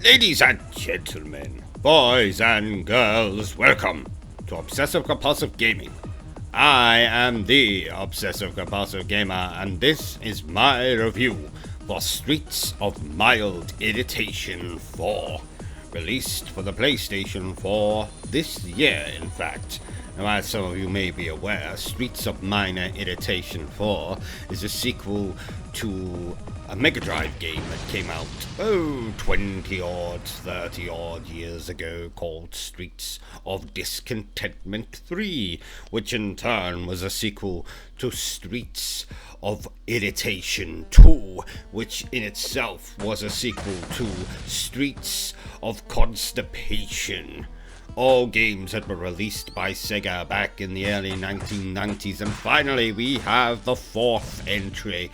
Ladies and gentlemen, boys and girls, welcome to Obsessive Compulsive Gaming. I am the Obsessive Compulsive Gamer, and this is my review for Streets of Mild Irritation 4, released for the PlayStation 4 this year, in fact. Now, as some of you may be aware, Streets of Minor Irritation 4 is a sequel to a Mega Drive game that came out, 20-odd, 30-odd years ago, called Streets of Discontentment 3, which in turn was a sequel to Streets of Irritation 2, which in itself was a sequel to Streets of Constipation. All games that were released by Sega back in the early 1990s, and finally we have the fourth entry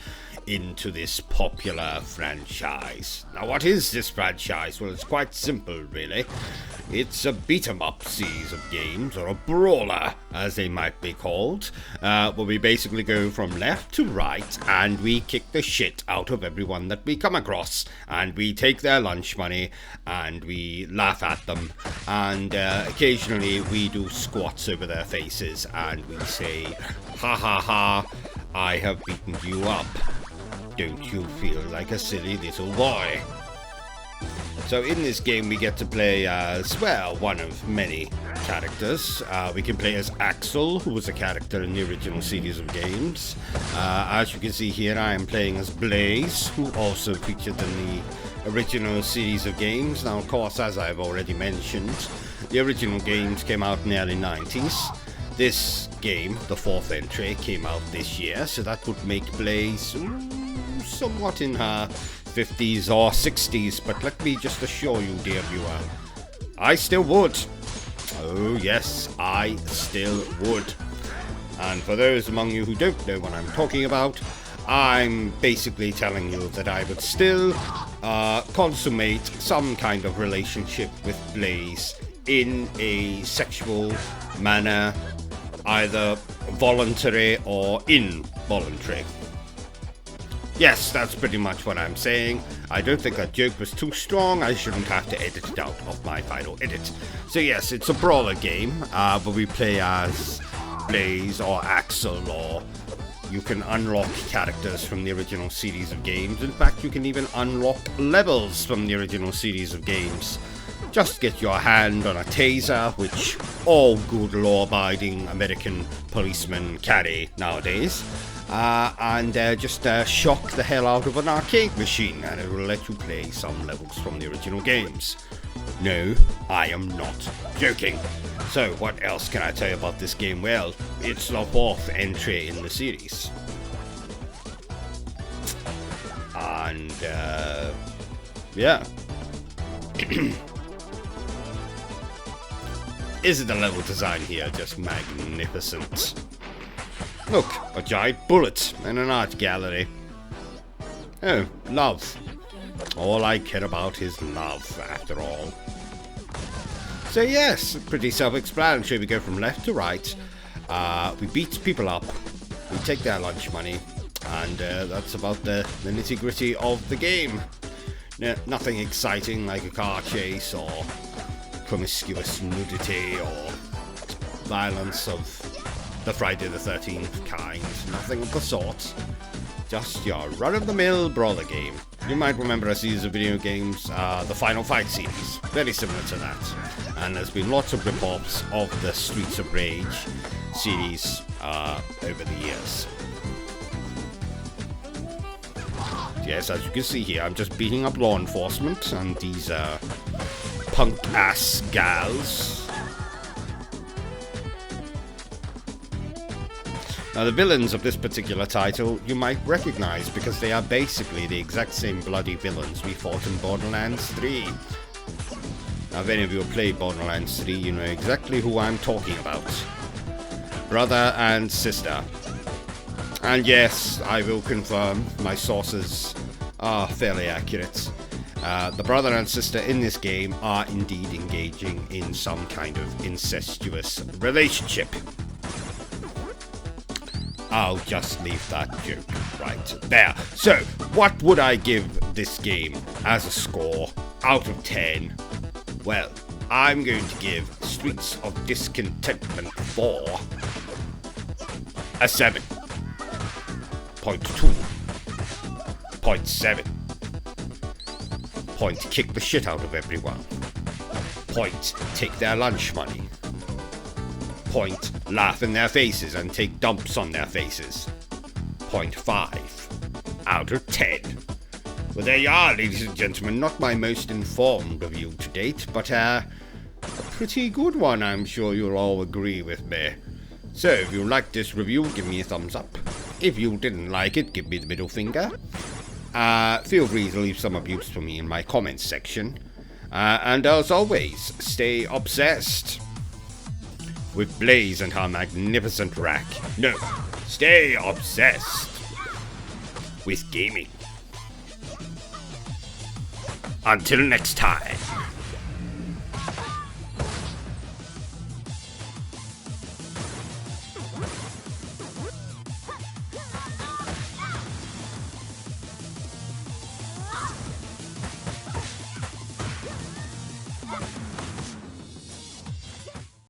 into this popular franchise. Now, what is this franchise? Well, it's quite simple, really. It's a beat-em-up series of games, or a brawler, as they might be called, where we basically go from left to right, and we kick the shit out of everyone that we come across, and we take their lunch money, and we laugh at them, and occasionally we do squats over their faces, and we say, ha ha ha, I have beaten you up. Don't you feel like a silly little boy? So in this game we get to play as, well, one of many characters. We can play as Axel, who was a character in the original series of games. As you can see here, I am playing as Blaze, who also featured in the original series of games. Now, of course, as I've already mentioned, the original games came out in the early 90s. This game, the fourth entry, came out this year, so that would make Blaze somewhat in her 50s or 60s, but let me just assure you, dear viewer, I still would. Oh yes, I still would. And for those among you who don't know what I'm talking about, I'm basically telling you that I would still consummate some kind of relationship with Blaze in a sexual manner, either voluntary or involuntary. Yes, that's pretty much what I'm saying. I don't think that joke was too strong. I shouldn't have to edit it out of my final edit. So yes, it's a brawler game, but we play as Blaze or Axel, or you can unlock characters from the original series of games. In fact, you can even unlock levels from the original series of games. Just get your hand on a taser, which all good law-abiding American policemen carry nowadays, and just shock the hell out of an arcade machine, and it will let you play some levels from the original games. No, I am not joking. So, what else can I tell you about this game? Well, it's the fourth entry in the series. And, yeah. Isn't the level design here just magnificent? Look, a giant bullet in an art gallery. Oh, love. All I care about is love, after all. So yes, pretty self-explanatory. We go from left to right. We beat people up. We take their lunch money. And that's about the nitty-gritty of the game. Nothing exciting like a car chase or promiscuous nudity or violence of the Friday the 13th kind. Nothing of the sort. Just your run-of-the-mill brawler game. You might remember a series of video games, the Final Fight series. Very similar to that. And there's been lots of rip-offs of the Streets of Rage series over the years. Yes, as you can see here, I'm just beating up law enforcement and these punk-ass gals. Now, the villains of this particular title you might recognize, because they are basically the exact same bloody villains we fought in Borderlands 3. Now, if any of you have played Borderlands 3, you know exactly who I'm talking about. Brother and sister. And yes, I will confirm, my sources are fairly accurate. The brother and sister in this game are indeed engaging in some kind of incestuous relationship. I'll just leave that joke right there. So, what would I give this game as a score out of 10, well, I'm going to give Streets of Discontentment 4 a 7. 0.2. 0.7. Point kick the shit out of everyone. Point take their lunch money. Point laugh in their faces and take dumps on their faces. 0.5 out of 10. Well, there you are, ladies and gentlemen. Not my most informed review to date, but a pretty good one, I'm sure you'll all agree with me. So, if you liked this review, give me a thumbs up. If you didn't like it, give me the middle finger. Feel free to leave some abuse for me in my comments section. And as always, stay obsessed with Blaze and her magnificent rack. No, stay obsessed with gaming. Until next time.